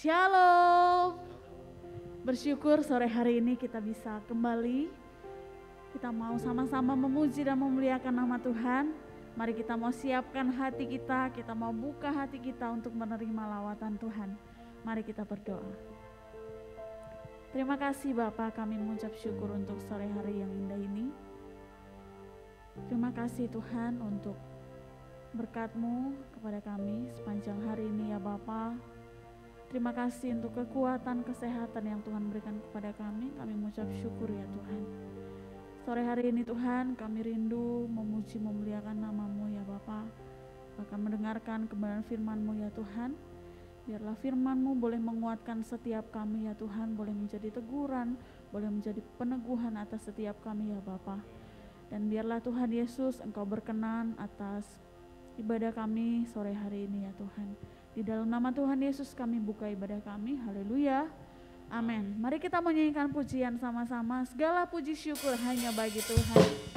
Shalom. Bersyukur sore hari ini kita bisa kembali. Kita mau sama-sama memuji dan memuliakan nama Tuhan. Mari kita mau siapkan hati kita mau buka hati kita untuk menerima lawatan Tuhan. Mari kita berdoa. Terima kasih Bapa, kami mengucap syukur untuk sore hari yang indah ini. Terima kasih Tuhan untuk berkat-Mu kepada kami sepanjang hari ini ya Bapa. Terima kasih untuk kekuatan, kesehatan yang Tuhan berikan kepada kami. Kami mengucap syukur ya Tuhan. Sore hari ini Tuhan, kami rindu memuji memuliakan nama-Mu ya Bapa. Bahkan mendengarkan kebenaran firman-Mu ya Tuhan. Biarlah firman-Mu boleh menguatkan setiap kami ya Tuhan. Boleh menjadi teguran, boleh menjadi peneguhan atas setiap kami ya Bapa. Dan biarlah Tuhan Yesus Engkau berkenan atas ibadah kami sore hari ini ya Tuhan. Di dalam nama Tuhan Yesus kami buka ibadah kami. Haleluya. Amin. Mari kita menyanyikan pujian sama-sama. Segala puji syukur hanya bagi Tuhan.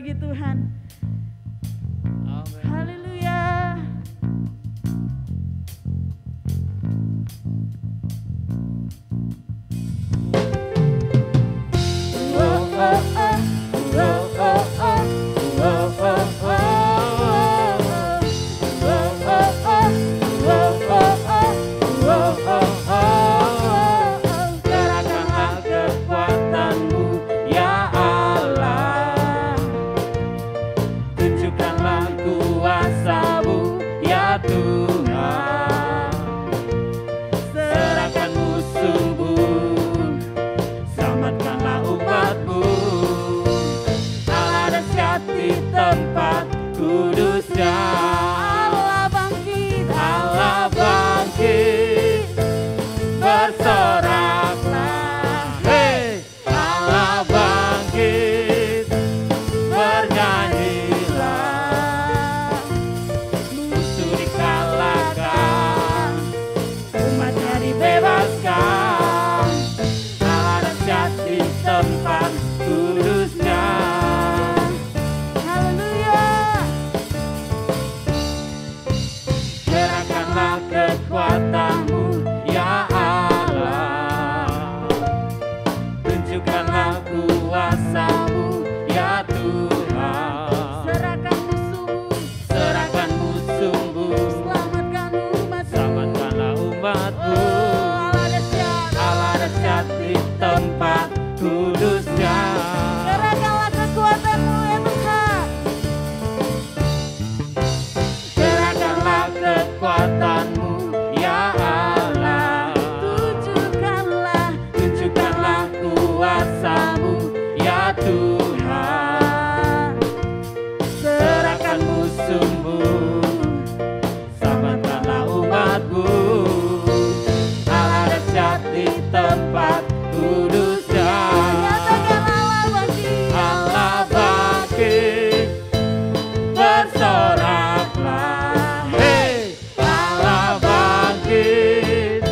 bagi Tuhan. Haleluya. Kerahkanlah kekuatanmu ya Allah, tunjukkanlah kuasa-Mu ya Tuhan. Serahkan musuh-Mu, selamatkanlah umat-Mu. Allah dahsyat di tempat kudusnya. Allah bangkit, Allah bangkit, bersoraklah. Hei, Allah bangkit, bernyanyilah. Musuh dikalahkan, umatnya dibebaskan. Allah dahsyat di tempat kudusnya. haleluya. Kerahkanlah kekuatan-Mu ya Allah, tunjukkanlah kuasa-Mu ya Tuhan. Serahkan musuhmu, Serahkan musuh-Mu, selamatkan umatmu. selamatkanlah umat-Mu. Oh, Allah dahsyat. Allah dahsyat di tempat kudusnya. Kerahkanlah kekuatanmu ya Tuhan. Kerahkanlah kekuatan-Mu ya Allah, tunjukkanlah kuasa-Mu ya Tuhan. Serahkan musuh-Mu, selamatkanlah umat-Mu. Allah dahsyat di tempat kudusnya. Nyatakan Allah bangkit. Allah bangkit, bersoraklah. Hei, Allah bangkit,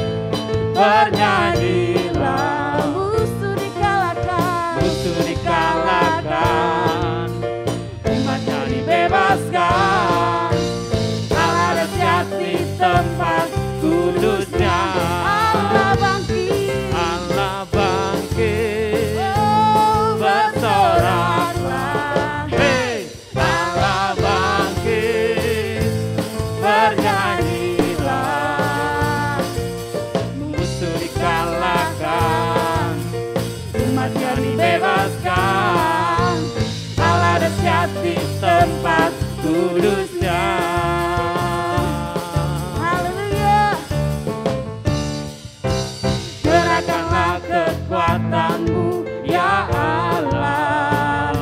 bernyanyilah. Musuh dikalahkan, Musuh dikalahkan, umatnya dibebaskan. Allah dahsyat di tempat kudusnya. Allah bangkit. Allah bangkit, Oh, bersoraklah. Hei, Allah bangkit, bernyanyilah. Musuh dikalahkan, umatnya dibebaskan. Allah dahsyat di tempat kudusnya. haleluya. Kerahkanlah kekuatan-Mu ya Allah,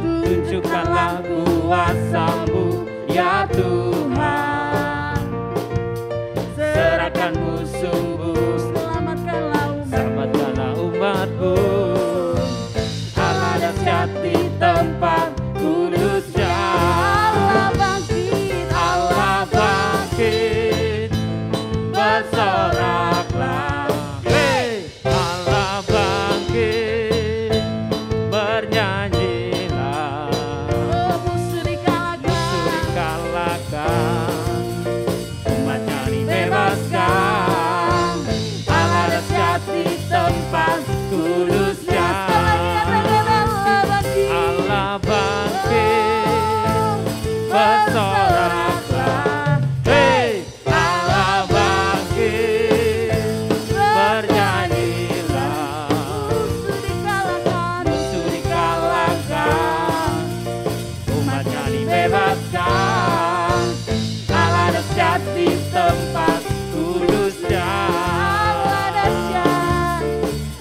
tunjukkanlah kuasa-Mu ya Tuhan. Serahkan musuh-Mu, Selamatkanlah umat. selamatkanlah umat-Mu. Allah dahsyat di tempat kudusnya. Allah bangkit. Allah bangkit, bersoraklah. Hei, Allah bangkit, bernyanyilah. Oh, musuh Musuh dikalahkan. dikalahkan, umatnya dibebaskan. Allah dahsyat di tempat kudusnya. Allah bangkit, bersoraklah. Hei, Allah bangkit, bernyanyilah. Musuh dikalahkan, umatnya dibebaskan. Allah dahsyat di tempat kudusnya.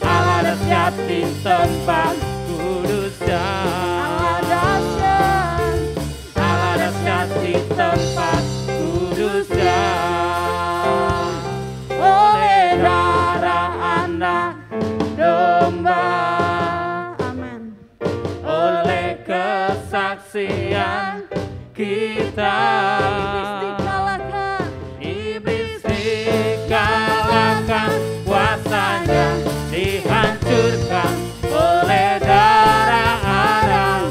Allah dahsyat di tempat kudusnya. Allah dahsyat di tempat kudusnya. Oleh darah anak domba, Amin. oleh kesaksian kita, iblis dikalahkan, kuasanya dihancurkan oleh darah anak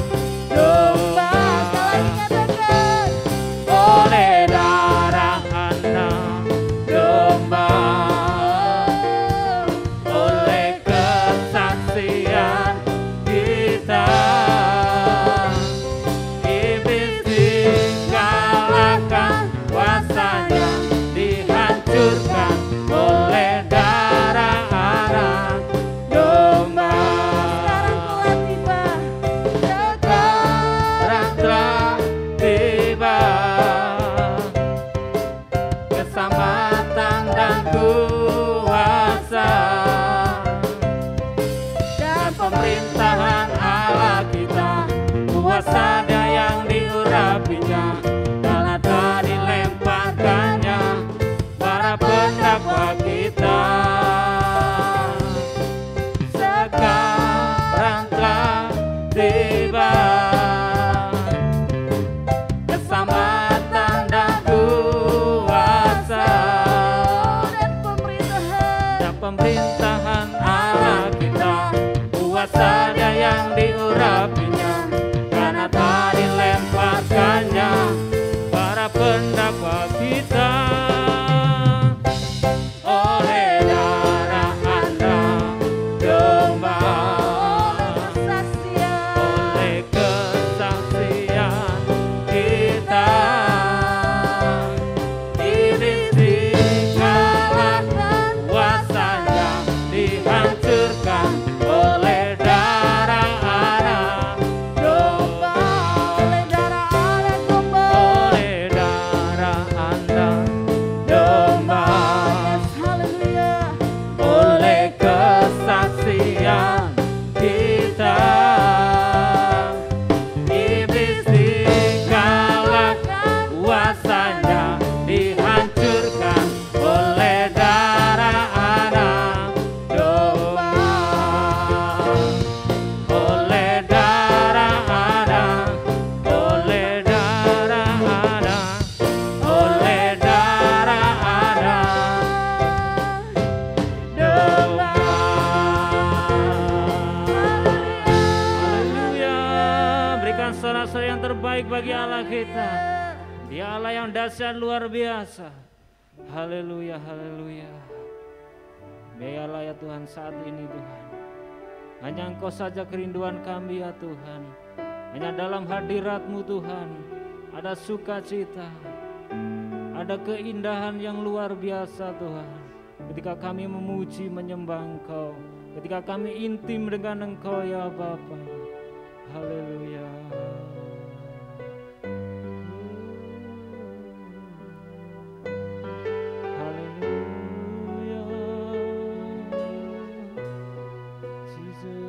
diserahkannya para pendakwa kita. Oleh darah anak domba, oleh kesaksian kita, iblis dikalahkan, kuasanya dihancurkan oleh darah anak domba. Oleh darah anak domba, oleh darah anak domba, oleh kesaksian kita, iblis dikalahkan, kuasanya dihancurkan oleh darah anak domba. Oleh darah anak, oleh darah anak, oleh darah anak domba. Haleluya. Berikan sorak-sorai yang terbaik bagi Allah kita. Dia Allah yang dahsyat luar biasa. Haleluya, haleluya. Biarlah ya Tuhan saat ini Tuhan, hanya Engkau saja kerinduan kami ya Tuhan. Hanya dalam hadirat-Mu Tuhan ada sukacita, ada keindahan yang luar biasa Tuhan. Ketika kami memuji menyembah Engkau, ketika kami intim dengan Engkau ya Bapa. Haleluya. Haleluya. Jesus.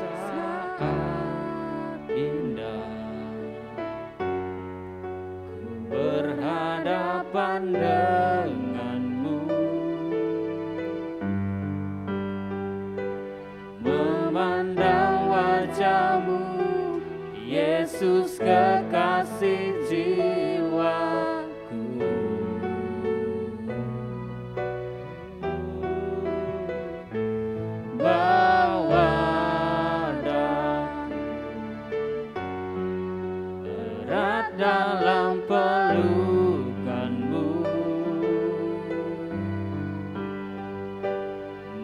Saat indah ku berhadapan denganmu, memandang wajahmu, Yesus kekasih jiwaku. Bawa daku erat dalam pelukanmu,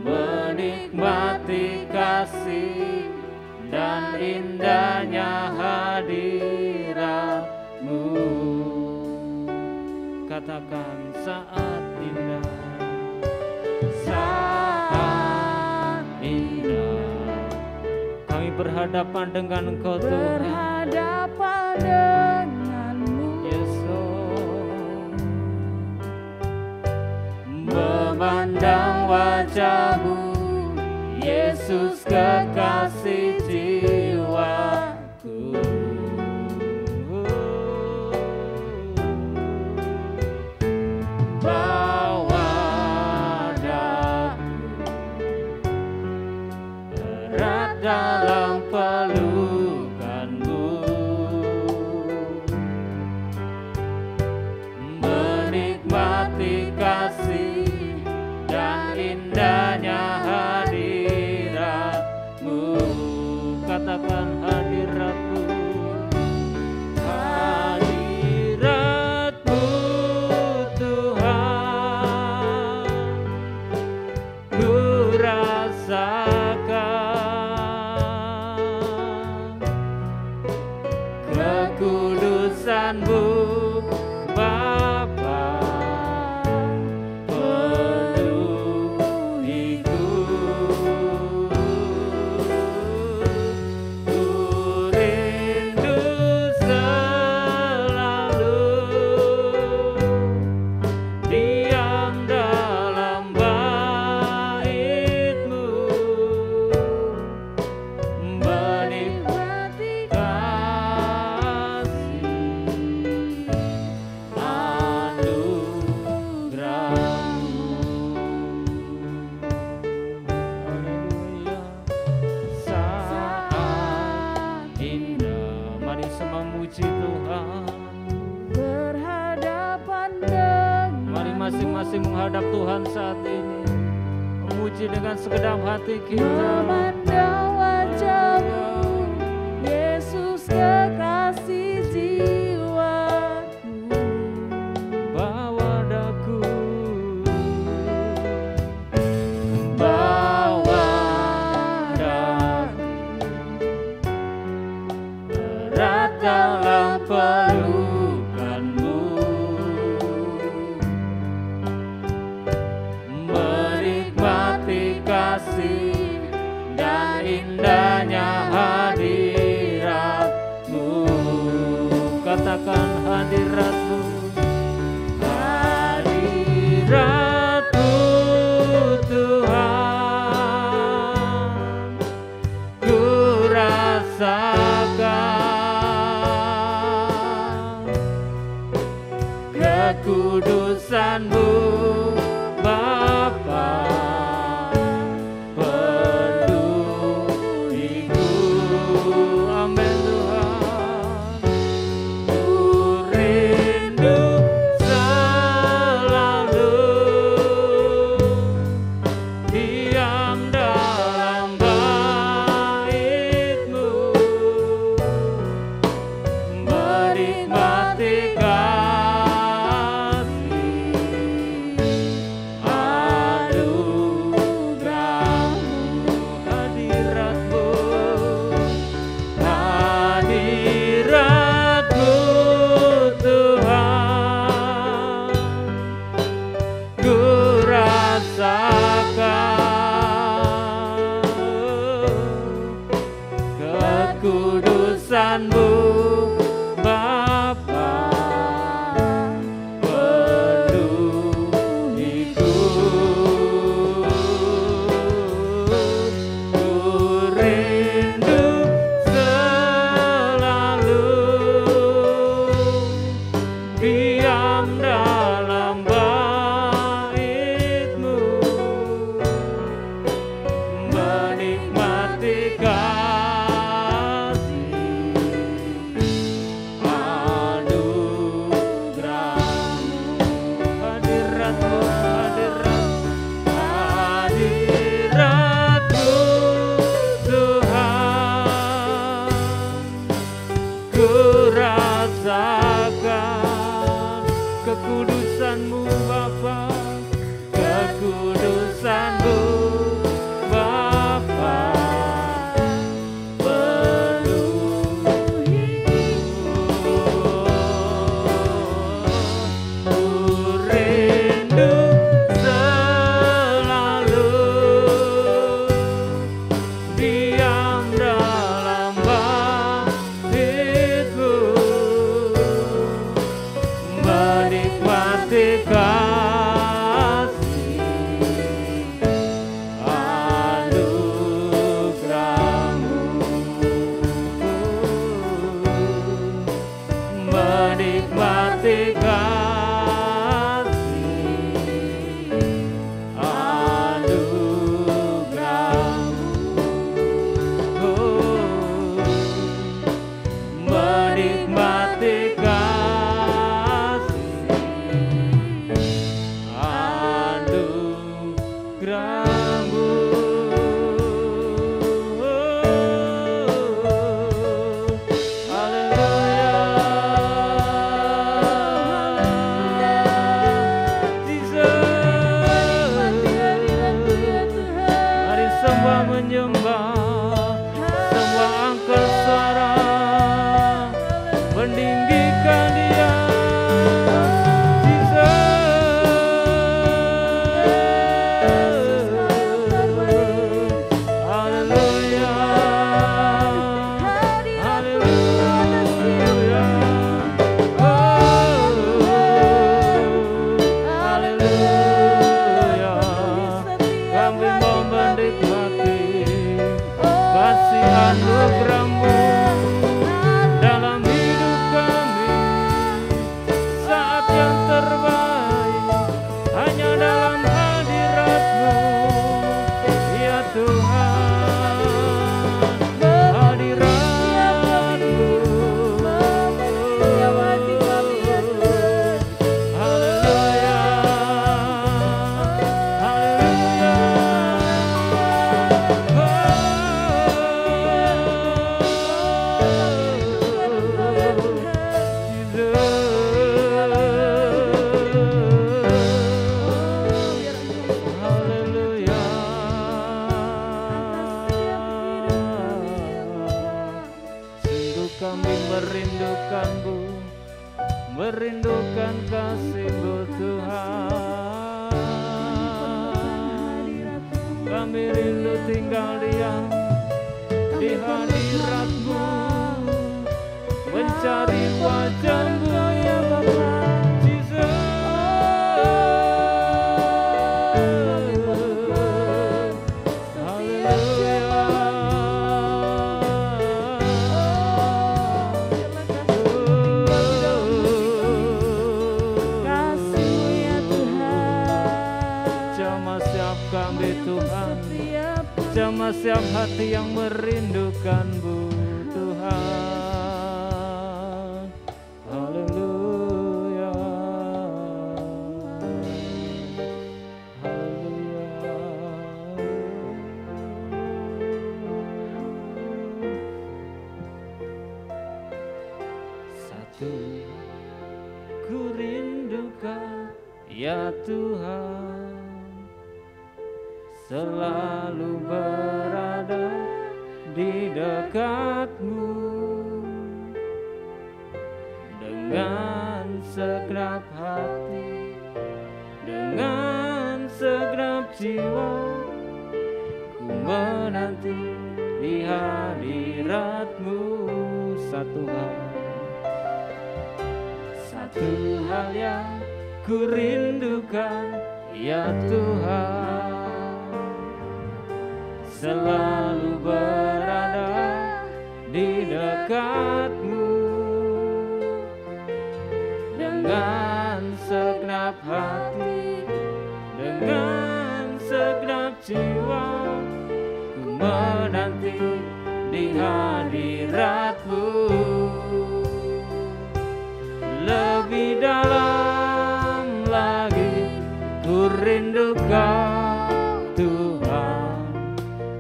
menikmati kasih dan indahnya hadirat-Mu. Katakan saat indah, saat indah kami berhadapan dengan Engkau Tuhan. Berhadapan denganmu, Yesus, memandang wajahmu, Yesus kekasih jiwaku. Bawa daku erat dalam pelukanmu, menikmati kasih dan indahnya hadirat-Mu. Katakan hadirat-Mu, hadirat-Mu Tuhan, ku rasakan kekudusan-Mu Bapa, penuhiku. Ku rindu selalu diam dalam bait-Mu, menikmati kasih masing-masing menghadap Tuhan saat ini, memuji dengan segenap hati kita. Memandang wajah-Mu, Yesus kekasih jiwaku. Bawa daku, Bawa daku erat dalam pelukan-Mu, menikmati kasih dan indahnya hadirat-Mu. katakan hadirat-Mu. Hadirat-Mu Tuhan, ku rasakan kekudusan-Mu Bapa, penuhiku. Amin Tuhan. Ku rindu selalu diam dalam bait-Mu, menikmati kasih anugerah-Mu. Hadirat-Mu, Hadirat-Mu Tuhan, ku rasakan kekudusan-Mu Bapa, penuhiku. Ku rindu selalu diam dalam bait-Mu, menikmati kasih anugerah-Mu. hadirat-Mu, Hadirat-Mu Tuhan, ku rasakan kekudusan-Mu Bapa, kekudusan-Mu Bapa, penuhiku. Ku rindu selalu diam dalam bait-Mu, menikmati kasih anugerah-Mu, menikmati kasih anugerah-Mu, menikmati kasih merindukan kasih-Mu Tuhan. Kami rindu tinggal diam di hadirat-Mu, mencari wajah-Mu ya Bapa. Jamah siap hati yang merindukan-Mu Tuhan. Haleluya, haleluya. Satu ku rindukan ya Tuhan, selalu berada di dekat-Mu dengan segenap hati, dengan segenap jiwa. Ku menanti di hadirat-Mu. Satu hal yang ku rindukan ya Tuhan, selalu berada di dekat-Mu dengan segenap hati, dengan segenap jiwa. Ku menanti di hadirat-Mu. Lebih dalam lagi ku rindu Kau Tuhan,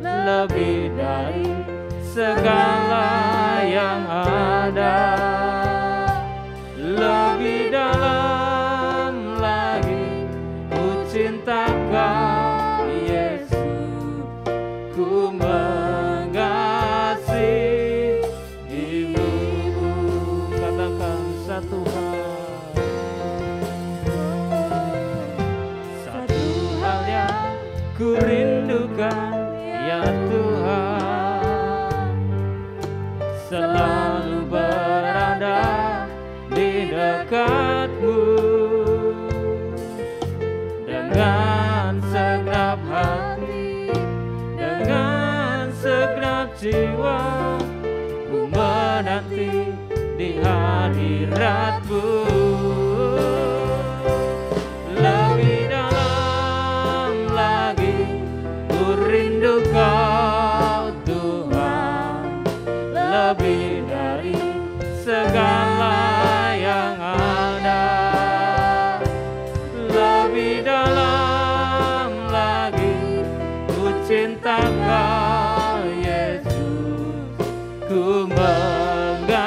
lebih dari segala yang ada. Lebih dalam lagi ku cinta Kau Yesus, ku mengasihi-Mu. Katakan satu hal yang ku rindukan ya Tuhan, selalu berada di dekat-Mu dengan segenap hati, dengan segenap jiwa. Ku menanti di hadirat-Mu. Lebih dalam lagi ku rindu Kau Tuhan, lebih dari segala yang ada. Lebih dalam lagi ku cinta Kau Yesus, ku mengasihi-Mu.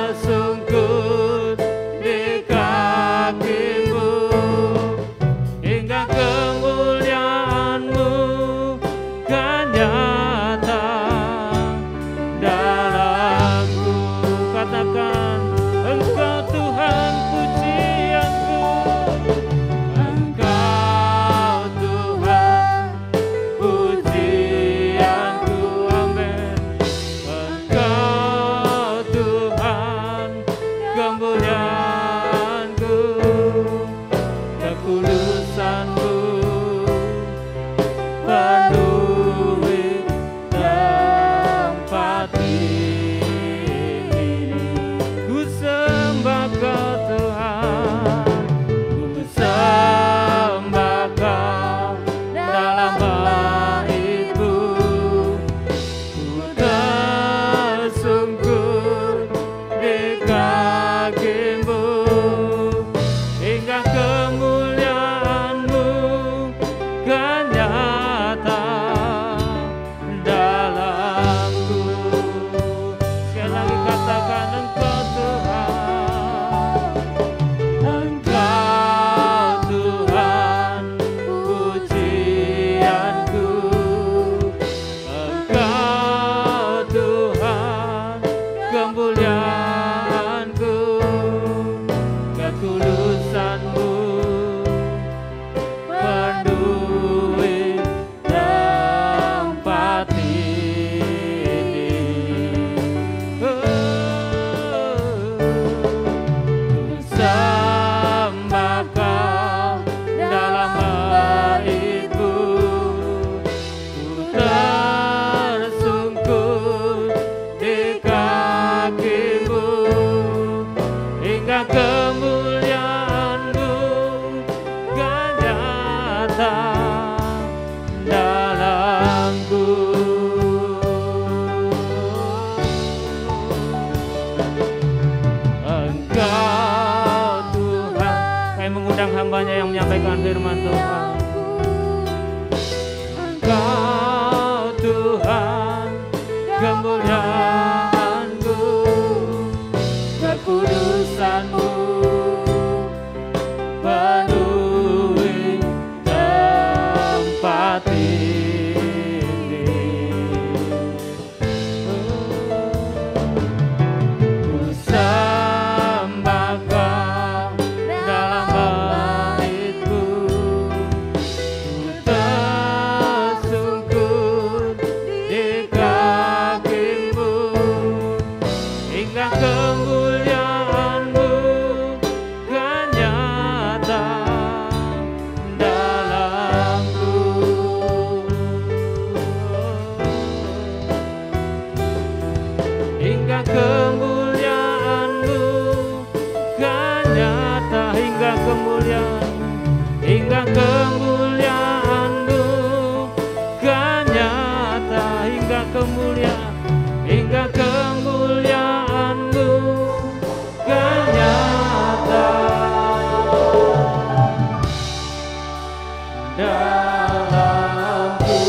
Tersungkur di kaki kekudusan-Mu penuhi tempat ini. Ku sembah Kau dalam bait-Mu, ku tersungkur di kaki-Mu, hingga kemuliaan-Mu kan nyata dalamku. Engkau Tuhan, kami mengundang hamba-Nya yang menyampaikan firman Tuhan. Engkau Tuhan, kemuliaan-Mu, kekudusan-Mu penuhi tempat ini. Ku sembah Kau dalam bait-Mu, ku tersungkur di kaki-Mu, hingga kemuliaan-Mu kan nyata dalamku. Hingga kemuliaan-Mu kan nyata, hingga kemuliaan-Mu, hingga kemuliaan-Mu kan nyata, hingga kemuliaan, hingga kemuliaan-Mu kan nyata dalamku.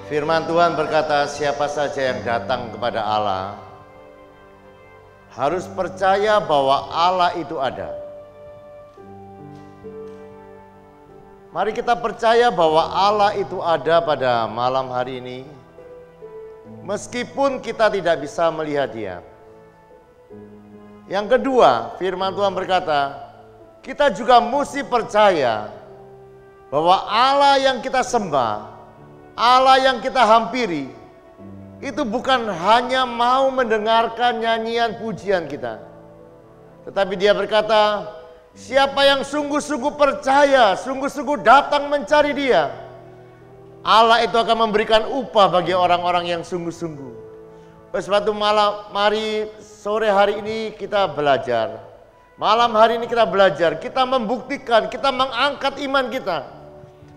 Firman Tuhan berkata, siapa saja yang datang kepada Allah harus percaya bahwa Allah itu ada. Mari kita percaya bahwa Allah itu ada pada malam hari ini, meskipun kita tidak bisa melihat Dia. Yang kedua, firman Tuhan berkata, kita juga mesti percaya bahwa Allah yang kita sembah, Allah yang kita hampiri, itu bukan hanya mau mendengarkan nyanyian pujian kita, tetapi Dia berkata, siapa yang sungguh-sungguh percaya, sungguh-sungguh datang mencari Dia, Allah itu akan memberikan upah bagi orang-orang yang sungguh-sungguh. Sebab malam, mari sore hari ini kita belajar. Malam hari ini kita belajar, kita membuktikan, kita mengangkat iman kita,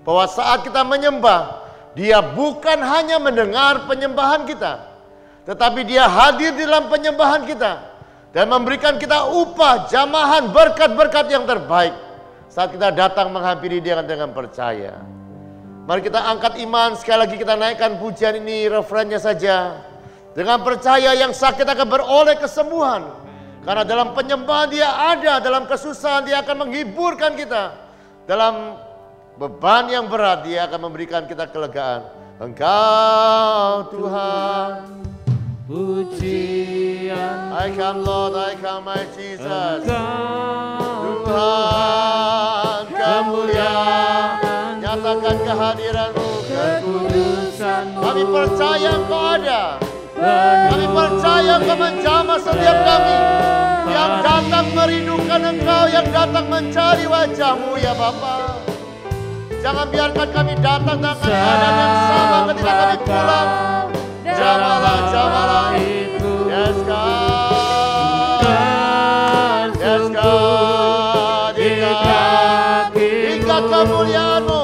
bahwa saat kita menyembah, Dia bukan hanya mendengar penyembahan kita, tetapi Dia hadir di dalam penyembahan kita dan memberikan kita upah, jamahan, berkat-berkat yang terbaik saat kita datang menghampiri Dia dengan percaya. Mari kita angkat iman, sekali lagi kita naikkan pujian ini, refrennya saja. Dengan percaya yang sakit akan beroleh kesembuhan, karena dalam penyembahan Dia ada, dalam kesusahan Dia akan menghiburkan kita, dalam beban yang berat Dia akan memberikan kita kelegaan. Engkau Tuhan, pujian. I come Lord, I come my Jesus. Engkau Tuhan, kemuliaan, nyatakan kehadiran-Mu, kekudusan-Mu. kami percaya Engkau ada. Kami percaya Engkau menjamah setiap kami yang datang merindukan Engkau, yang datang mencari wajah-Mu ya Bapa. Jangan biarkan kami datang dengan keadaan yang sama ketika kami pulang. Jamalah, jamalah. Yes God. Yes God. Hingga kemuliaan-Mu,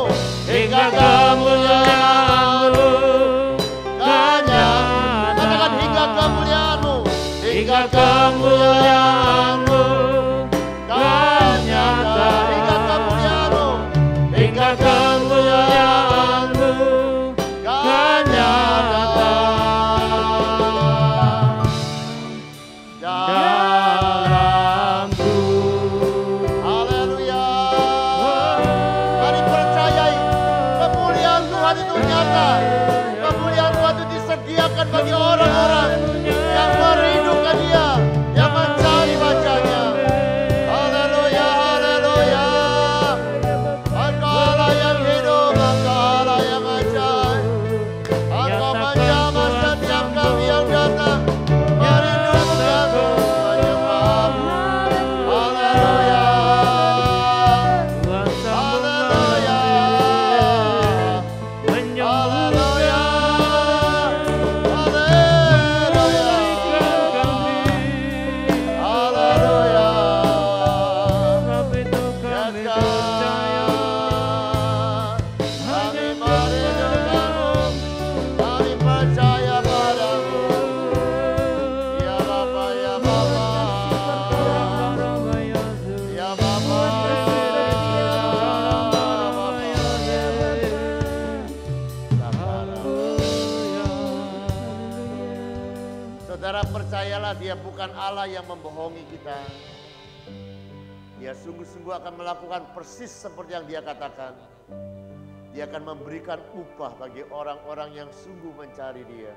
hingga kemuliaan-Mu. Katakan hingga kemuliaan-Mu, hingga kemuliaan-Mu. Kan nyata, hingga kemuliaan-Mu, hingga kemuliaan-Mu. Kan nyata dalamku. Percayalah Dia bukan Allah yang membohongi kita. Dia sungguh-sungguh akan melakukan persis seperti yang Dia katakan. Dia akan memberikan upah bagi orang-orang yang sungguh mencari Dia.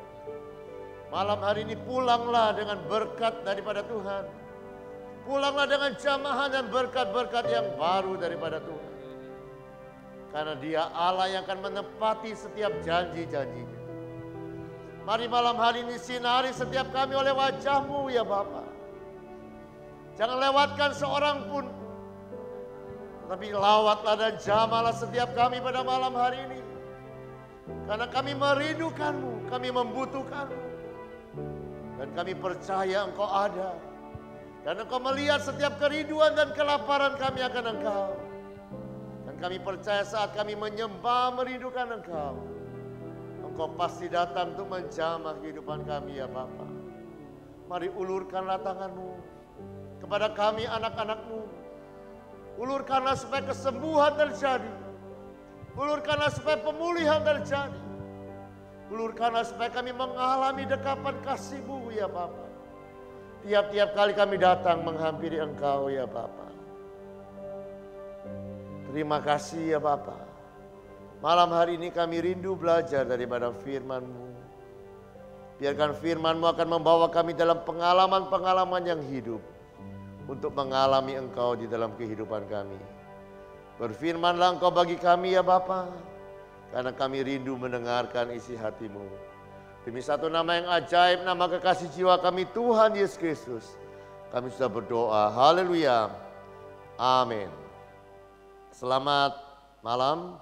Malam hari ini pulanglah dengan berkat daripada Tuhan. Pulanglah dengan jamahan dan berkat-berkat yang baru daripada Tuhan. Karena Dia Allah yang akan menepati setiap janji-janjinya. Mari malam hari ini sinari setiap kami oleh wajah-Mu ya Bapa. Jangan lewatkan seorang pun. Tapi lawatlah dan jamalah setiap kami pada malam hari ini. Karena kami merindukan-Mu, kami membutuhkan-Mu. Dan kami percaya Engkau ada. Dan Engkau melihat setiap kerinduan dan kelaparan kami akan Engkau. Dan kami percaya saat kami menyembah merindukan Engkau, Engkau pasti datang untuk menjamah kehidupan kami ya Bapa. Mari ulurkanlah tangan-Mu kepada kami anak-anak-Mu. Ulurkanlah supaya kesembuhan terjadi. Ulurkanlah supaya pemulihan terjadi. Ulurkanlah supaya kami mengalami dekapan kasih-Mu ya Bapa. Tiap-tiap kali kami datang menghampiri Engkau ya Bapa. Terima kasih ya Bapa. Malam hari ini kami rindu belajar daripada firman-Mu. Biarkan firman-Mu akan membawa kami dalam pengalaman-pengalaman yang hidup. Untuk mengalami Engkau di dalam kehidupan kami. Berfirmanlah Engkau bagi kami ya Bapa. Karena kami rindu mendengarkan isi hati-Mu. Demi satu nama yang ajaib, nama kekasih jiwa kami Tuhan Yesus Kristus. Kami sudah berdoa. Haleluya. Amin. Selamat malam.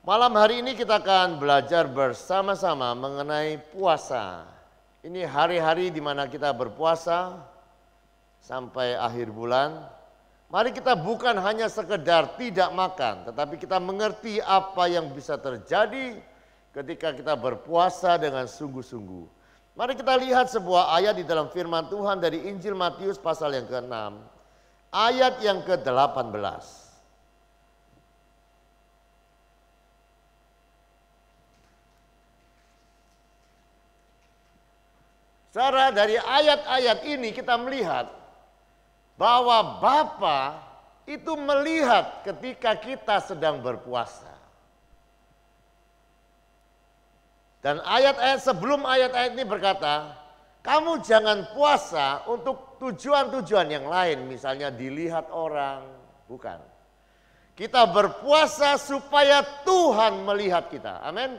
Malam hari ini kita akan belajar bersama-sama mengenai puasa. Ini hari-hari di mana kita berpuasa sampai akhir bulan. Mari kita bukan hanya sekedar tidak makan, tetapi kita mengerti apa yang bisa terjadi ketika kita berpuasa dengan sungguh-sungguh. Mari kita lihat sebuah ayat di dalam firman Tuhan dari Injil Matius pasal yang ke-6, ayat yang ke-18. Saudara, dari ayat-ayat ini kita melihat bahwa Bapa itu melihat ketika kita sedang berpuasa. Dan ayat-ayat sebelum ayat-ayat ini berkata, kamu jangan puasa untuk tujuan-tujuan yang lain, misalnya dilihat orang, bukan. Kita berpuasa supaya Tuhan melihat kita, amin.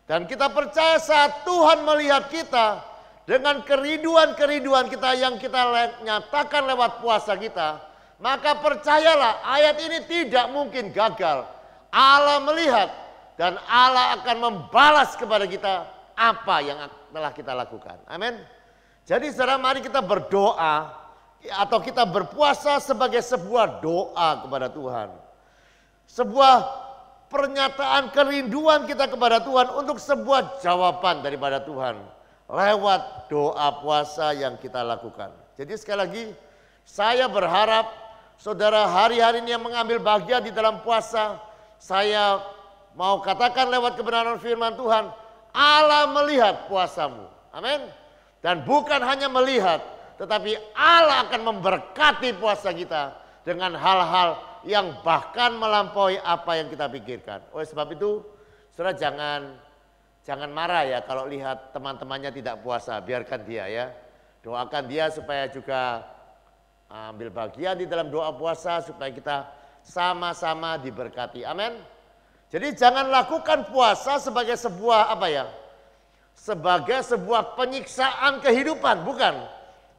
Dan kita percaya saat Tuhan melihat kita, dengan kerinduan-kerinduan kita yang kita nyatakan lewat puasa kita, maka percayalah ayat ini tidak mungkin gagal. Allah melihat dan Allah akan membalas kepada kita apa yang telah kita lakukan. Amin. Jadi saudara, mari kita berdoa atau kita berpuasa sebagai sebuah doa kepada Tuhan. Sebuah pernyataan kerinduan kita kepada Tuhan untuk sebuah jawaban daripada Tuhan. Lewat doa puasa yang kita lakukan. Jadi sekali lagi, saya berharap saudara hari-hari ini yang mengambil bagian di dalam puasa, saya mau katakan lewat kebenaran firman Tuhan, Allah melihat puasamu. Amin. Dan bukan hanya melihat, tetapi Allah akan memberkati puasa kita dengan hal-hal yang bahkan melampaui apa yang kita pikirkan. Oleh sebab itu, saudara jangan marah ya kalau lihat teman-temannya tidak puasa, biarkan dia ya. Doakan dia supaya juga ambil bagian di dalam doa puasa supaya kita sama-sama diberkati. Amin. Jadi jangan lakukan puasa sebagai sebuah sebagai sebuah penyiksaan kehidupan, bukan.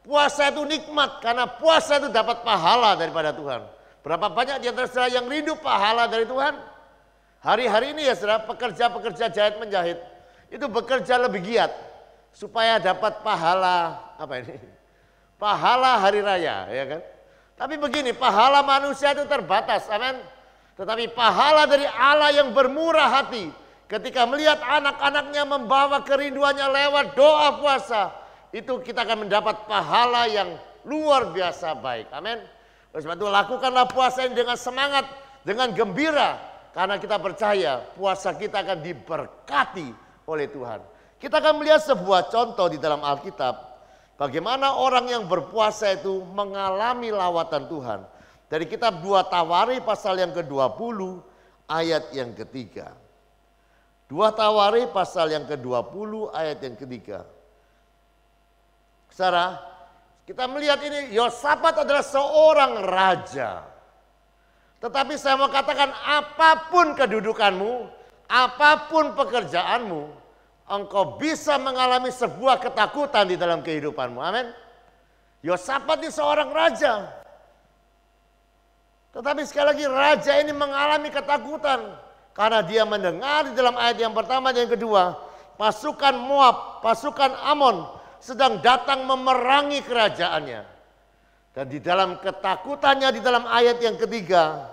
Puasa itu nikmat karena puasa itu dapat pahala daripada Tuhan. Berapa banyak di antara saudara yang rindu pahala dari Tuhan? Hari-hari ini ya saudara, pekerja-pekerja jahit menjahit itu bekerja lebih giat supaya dapat pahala pahala hari raya, ya kan? Tapi begini, pahala manusia itu terbatas, amin. Tetapi pahala dari Allah yang bermurah hati ketika melihat anak-anaknya membawa kerinduannya lewat doa puasa, itu kita akan mendapat pahala yang luar biasa baik, amin. Oleh sebab itu lakukanlah puasa ini dengan semangat, dengan gembira, karena kita percaya puasa kita akan diberkati oleh Tuhan. Kita akan melihat sebuah contoh di dalam Alkitab. Bagaimana orang yang berpuasa itu mengalami lawatan Tuhan. Dari kitab 2 Tawari pasal yang ke-20 ayat yang ketiga. 2 Tawari pasal yang ke-20 ayat yang ketiga. Saudara, kita melihat ini Yosafat adalah seorang raja. Tetapi saya mau katakan apapun kedudukanmu, apapun pekerjaanmu, engkau bisa mengalami sebuah ketakutan di dalam kehidupanmu. Amin. Yosafat ini seorang raja. Tetapi sekali lagi raja ini mengalami ketakutan. Karena dia mendengar di dalam ayat yang pertama dan yang kedua. Pasukan Moab, pasukan Amon sedang datang memerangi kerajaannya. Dan di dalam ketakutannya di dalam ayat yang ketiga.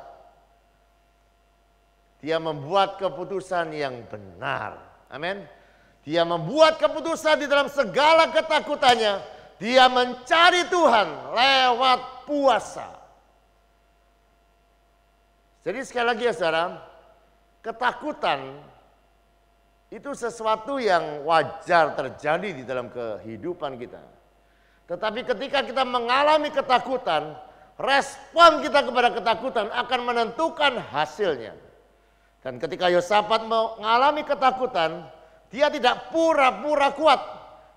Dia membuat keputusan yang benar. Amin. Dia membuat keputusan di dalam segala ketakutannya. Dia mencari Tuhan lewat puasa. Jadi sekali lagi ya saudara, ketakutan itu sesuatu yang wajar terjadi di dalam kehidupan kita. Tetapi ketika kita mengalami ketakutan, respon kita kepada ketakutan akan menentukan hasilnya. Dan ketika Yosafat mengalami ketakutan, dia tidak pura-pura kuat,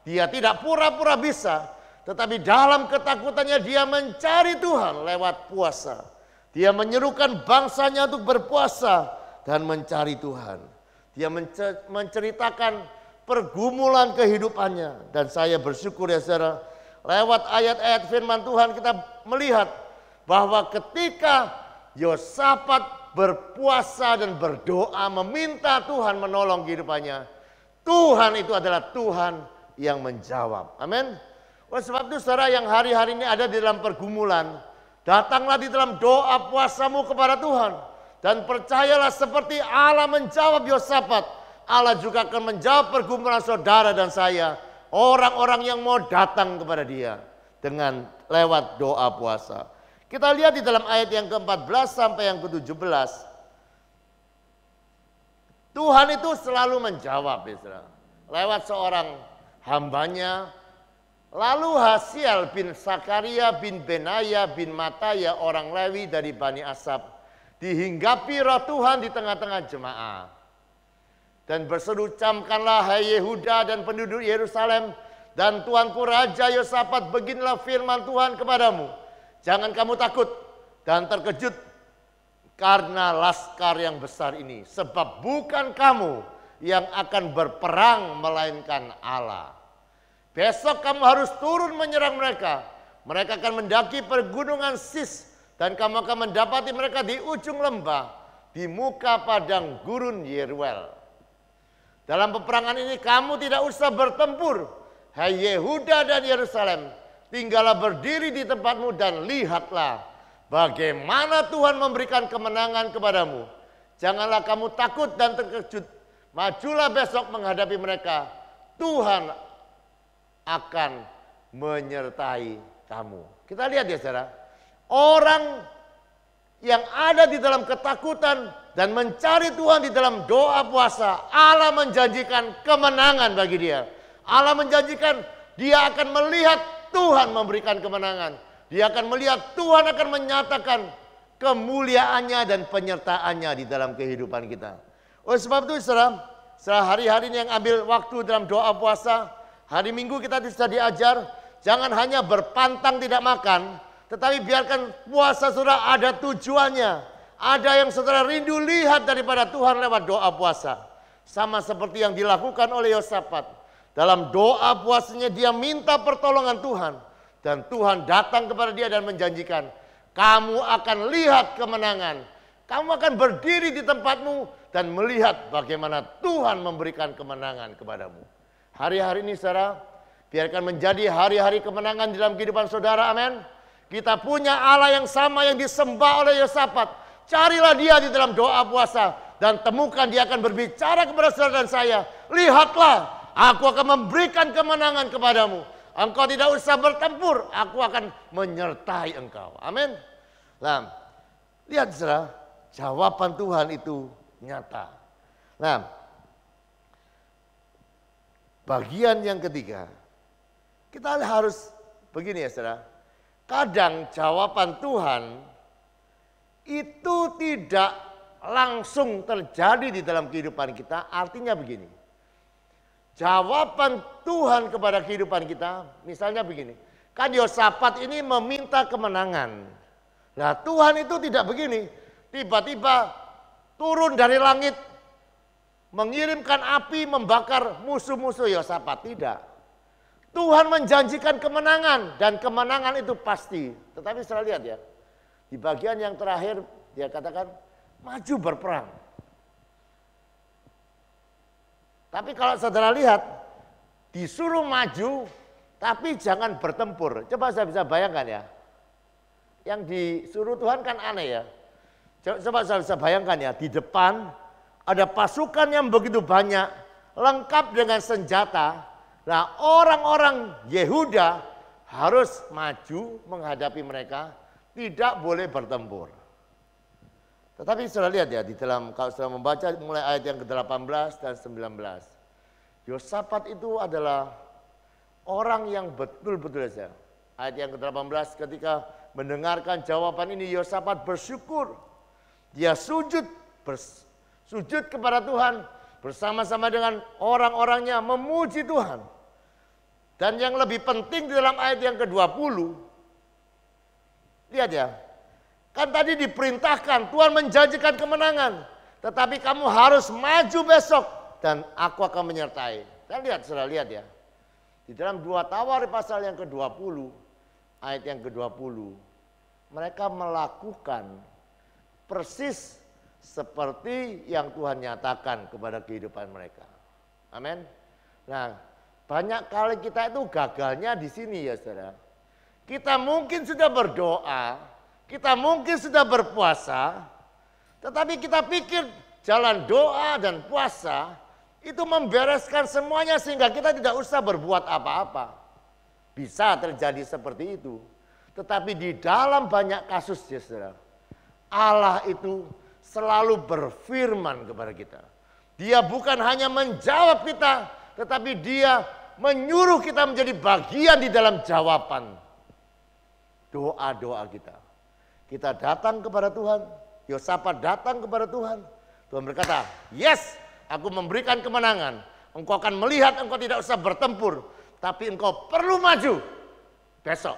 dia tidak pura-pura bisa, tetapi dalam ketakutannya dia mencari Tuhan lewat puasa. Dia menyerukan bangsanya untuk berpuasa dan mencari Tuhan. Dia menceritakan pergumulan kehidupannya. Dan saya bersyukur ya saudara, lewat ayat-ayat firman Tuhan kita melihat bahwa ketika Yosafat berpuasa dan berdoa meminta Tuhan menolong kehidupannya, Tuhan itu adalah Tuhan yang menjawab. Amin. Oleh sebab itu saudara yang hari-hari ini ada di dalam pergumulan, datanglah di dalam doa puasamu kepada Tuhan. Dan percayalah seperti Allah menjawab Yosafat, Allah juga akan menjawab pergumulan saudara dan saya. Orang-orang yang mau datang kepada dia dengan lewat doa puasa. Kita lihat di dalam ayat yang ke-14 sampai yang ke-17. Tuhan itu selalu menjawab Israel lewat seorang hambanya. Lalu Hasiel bin Sakaria bin Benaya bin Mataya orang Lewi dari Bani Asaf dihinggapi roh Tuhan di tengah-tengah jemaah. Dan berseru, camkanlah hai Yehuda dan penduduk Yerusalem dan tuanku Raja Yosafat, beginilah firman Tuhan kepadamu. Jangan kamu takut dan terkejut karena laskar yang besar ini. Sebab bukan kamu yang akan berperang melainkan Allah. Besok kamu harus turun menyerang mereka. Mereka akan mendaki pergunungan Sis. Dan kamu akan mendapati mereka di ujung lembah. Di muka padang gurun Yeruel. Dalam peperangan ini kamu tidak usah bertempur. Hai Yehuda dan Yerusalem. Tinggallah berdiri di tempatmu dan lihatlah bagaimana Tuhan memberikan kemenangan kepadamu. Janganlah kamu takut dan terkejut. Majulah besok menghadapi mereka. Tuhan akan menyertai kamu. Kita lihat ya saudara. Orang yang ada di dalam ketakutan dan mencari Tuhan di dalam doa puasa, Allah menjanjikan kemenangan bagi dia. Allah menjanjikan dia akan melihat Tuhan memberikan kemenangan. Dia akan melihat Tuhan akan menyatakan kemuliaannya dan penyertaannya di dalam kehidupan kita. Oleh sebab itu saudara, hari-hari ini yang ambil waktu dalam doa puasa, hari Minggu kita sudah diajar, jangan hanya berpantang tidak makan, tetapi biarkan puasa saudara ada tujuannya. Ada yang saudara rindu lihat daripada Tuhan lewat doa puasa. Sama seperti yang dilakukan oleh Yosafat. Dalam doa puasanya dia minta pertolongan Tuhan. Dan Tuhan datang kepada dia dan menjanjikan, kamu akan lihat kemenangan. Kamu akan berdiri di tempatmu dan melihat bagaimana Tuhan memberikan kemenangan kepadamu. Hari-hari ini saudara, biarkan menjadi hari-hari kemenangan di dalam kehidupan saudara, amin. Kita punya Allah yang sama yang disembah oleh Yosafat. Carilah dia di dalam doa puasa dan temukan dia akan berbicara kepada saudara dan saya. Lihatlah, aku akan memberikan kemenangan kepadamu. Engkau tidak usah bertempur, aku akan menyertai engkau. Amin. Nah, lihat saudara, jawaban Tuhan itu nyata. Nah, bagian yang ketiga. Kita harus begini ya saudara. Kadang jawaban Tuhan itu tidak langsung terjadi di dalam kehidupan kita. Artinya begini. Jawaban Tuhan kepada kehidupan kita misalnya begini. Kan Yosafat ini meminta kemenangan. Nah Tuhan itu tidak begini. Tiba-tiba turun dari langit. Mengirimkan api membakar musuh-musuh Yosafat. Tidak. Tuhan menjanjikan kemenangan. Dan kemenangan itu pasti. Tetapi saudara lihat ya. Di bagian yang terakhir dia katakan maju berperang. Tapi kalau saudara lihat. Disuruh maju. Tapi jangan bertempur. Coba saya bisa bayangkan ya. Yang disuruh Tuhan kan aneh ya. Coba saya bisa bayangkan ya. Di depan ada pasukan yang begitu banyak. Lengkap dengan senjata. Nah orang-orang Yehuda harus maju menghadapi mereka. Tidak boleh bertempur. Tetapi saudara lihat ya. Di dalam kalau saudara membaca mulai ayat yang ke-18 dan 19. Yosafat itu adalah orang yang betul-betul saja. Ayat yang ke-18 ketika mendengarkan jawaban ini Yosafat bersyukur. Dia sujud kepada Tuhan bersama-sama dengan orang-orangnya memuji Tuhan. Dan yang lebih penting di dalam ayat yang ke-20. Lihat ya. Kan tadi diperintahkan Tuhan menjanjikan kemenangan. Tetapi kamu harus maju besok dan aku akan menyertai. Dan lihat saudara lihat ya. Di dalam 2 Tawari pasal yang ke-20, ayat yang ke-20, mereka melakukan persis seperti yang Tuhan nyatakan kepada kehidupan mereka. Amin. Nah, banyak kali kita itu gagalnya di sini ya saudara. Kita mungkin sudah berdoa, kita mungkin sudah berpuasa, tetapi kita pikir jalan doa dan puasa itu membereskan semuanya sehingga kita tidak usah berbuat apa-apa. Bisa terjadi seperti itu. Tetapi di dalam banyak kasus ya saudara, Allah itu selalu berfirman kepada kita. Dia bukan hanya menjawab kita, tetapi dia menyuruh kita menjadi bagian di dalam jawaban doa-doa kita. Kita datang kepada Tuhan, Yosafat datang kepada Tuhan. Tuhan berkata, yes, aku memberikan kemenangan. Engkau akan melihat engkau tidak usah bertempur. Tapi engkau perlu maju besok.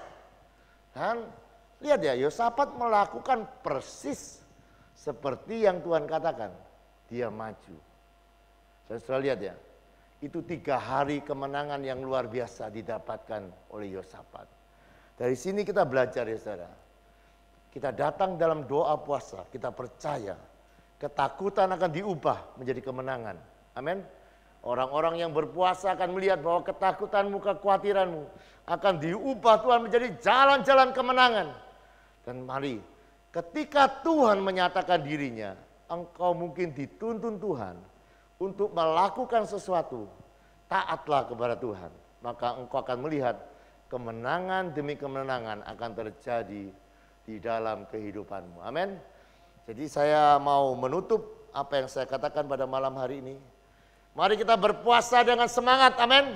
Dan lihat ya, Yosafat melakukan persis seperti yang Tuhan katakan. Dia maju. Saya sudah lihat ya. Itu 3 hari kemenangan yang luar biasa didapatkan oleh Yosafat. Dari sini kita belajar ya saudara. Kita datang dalam doa puasa. Kita percaya. Ketakutan akan diubah menjadi kemenangan. Amin. Orang-orang yang berpuasa akan melihat bahwa ketakutanmu, kekhawatiranmu akan diubah Tuhan menjadi jalan-jalan kemenangan. Dan mari, ketika Tuhan menyatakan dirinya, engkau mungkin dituntun Tuhan untuk melakukan sesuatu. Taatlah kepada Tuhan. Maka engkau akan melihat kemenangan demi kemenangan akan terjadi di dalam kehidupanmu. Amin. Jadi saya mau menutup apa yang saya katakan pada malam hari ini. Mari kita berpuasa dengan semangat, amin.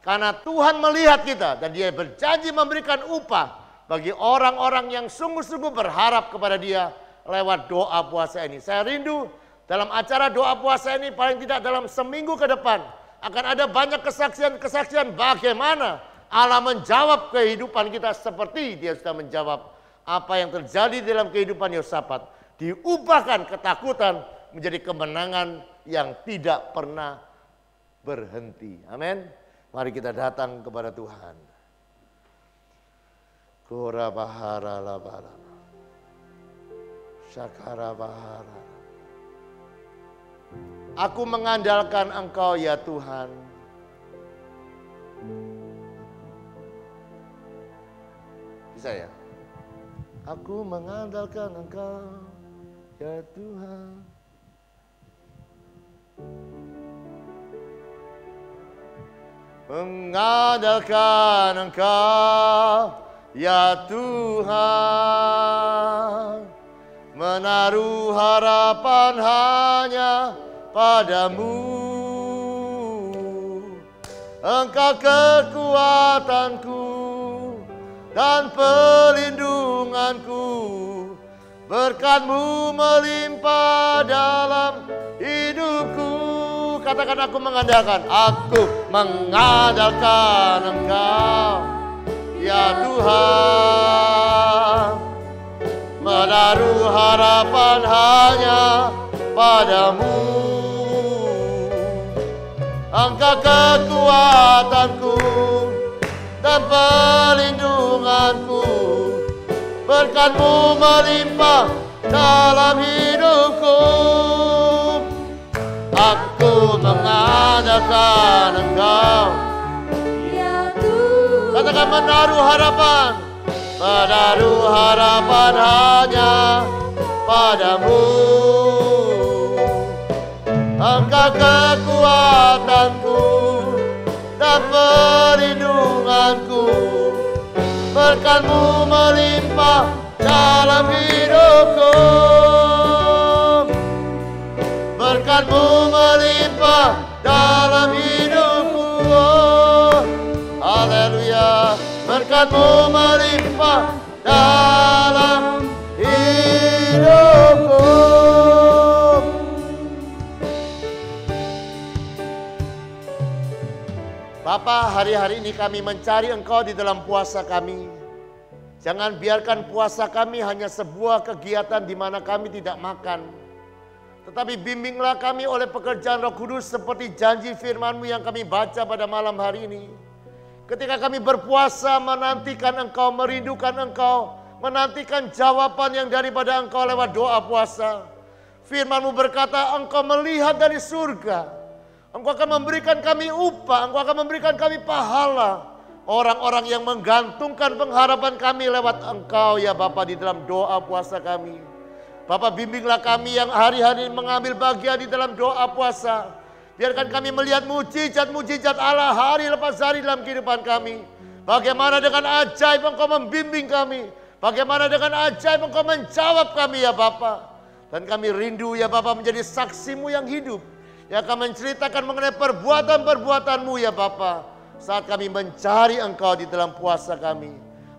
Karena Tuhan melihat kita dan dia berjanji memberikan upah bagi orang-orang yang sungguh-sungguh berharap kepada dia lewat doa puasa ini. Saya rindu dalam acara doa puasa ini paling tidak dalam seminggu ke depan akan ada banyak kesaksian-kesaksian bagaimana Allah menjawab kehidupan kita seperti dia sudah menjawab apa yang terjadi dalam kehidupan Yosafat. Diubahkan ketakutan menjadi kemenangan yang tidak pernah berhenti. Amin. Mari kita datang kepada Tuhan. Kora bahara labara. Syakara bahara. Aku mengandalkan Engkau ya Tuhan. Bisa ya? Aku mengandalkan Engkau ya Tuhan. Mengandalkan Engkau ya Tuhan. Menaruh harapan hanya padamu. Engkau kekuatanku dan pelindunganku. Berkat-Mu melimpah dalam hidupku. Katakan, aku mengandalkan. Aku mengandalkan Engkau, ya Tuhan. Menaruh harapan hanya padamu. Engkau kekuatanku dan pelindunganku. Berkat-Mu melimpah dalam hidupku. Aku mengandalkan Engkau, Ya Tuhan. katakan, menaruh harapan. Menaruh harapan hanya padamu. Engkau kekuatanku dan perlindunganku. Berkat-Mu melimpah dalam hidupku. Berkat-Mu melimpah dalam hidupku. Oh, haleluya. Berkat-Mu melimpah dalam hidupku. Bapa, hari-hari ini kami mencari Engkau di dalam puasa kami. Jangan biarkan puasa kami hanya sebuah kegiatan di mana kami tidak makan. Tetapi bimbinglah kami oleh pekerjaan Roh Kudus seperti janji firman-Mu yang kami baca pada malam hari ini. Ketika kami berpuasa menantikan Engkau, merindukan Engkau, menantikan jawaban yang daripada Engkau lewat doa puasa. Firman-Mu berkata, Engkau melihat dari surga. Engkau akan memberikan kami upah, Engkau akan memberikan kami pahala. Orang-orang yang menggantungkan pengharapan kami lewat Engkau ya Bapa di dalam doa puasa kami. Bapa, bimbinglah kami yang hari-hari mengambil bagian di dalam doa puasa. Biarkan kami melihat mujizat-mujizat Allah hari lepas hari dalam kehidupan kami. Bagaimana dengan ajaib Engkau membimbing kami. Bagaimana dengan ajaib Engkau menjawab kami ya Bapa. Dan kami rindu ya Bapa menjadi saksi-Mu yang hidup. Yang akan menceritakan mengenai perbuatan-perbuatan-Mu ya Bapa. Saat kami mencari Engkau di dalam puasa kami.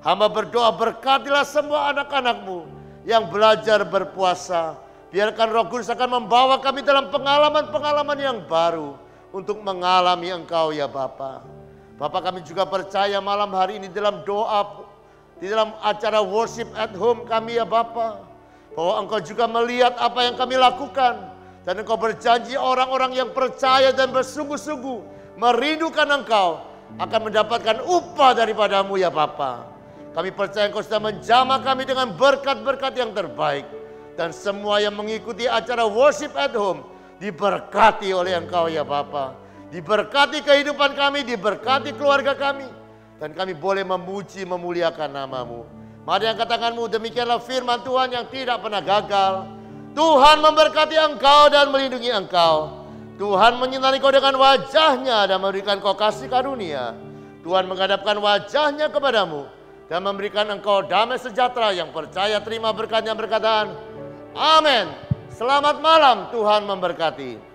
Hamba berdoa, berkatilah semua anak-anak-Mu yang belajar berpuasa. Biarkan Roh Kudus akan membawa kami dalam pengalaman-pengalaman yang baru. Untuk mengalami Engkau ya Bapa. Bapa, kami juga percaya malam hari ini dalam doa, di dalam acara worship at home kami ya Bapa. Bahwa Engkau juga melihat apa yang kami lakukan. Dan Engkau berjanji orang-orang yang percaya dan bersungguh-sungguh merindukan Engkau akan mendapatkan upah daripada-Mu ya Bapa. Kami percaya Engkau sudah menjamah kami dengan berkat-berkat yang terbaik. Dan semua yang mengikuti acara worship at home diberkati oleh Engkau ya Bapa. Diberkati kehidupan kami, diberkati keluarga kami. Dan kami boleh memuji, memuliakan nama-Mu. Mari angkat tanganmu, demikianlah firman Tuhan yang tidak pernah gagal. Tuhan memberkati engkau dan melindungi engkau. Tuhan menyinari kau dengan wajah-Nya dan memberikan kau kasih karunia. Tuhan menghadapkan wajah-Nya kepadamu dan memberikan engkau damai sejahtera. Yang percaya terima berkat-Nya berkatan, amin. Selamat malam, Tuhan memberkati.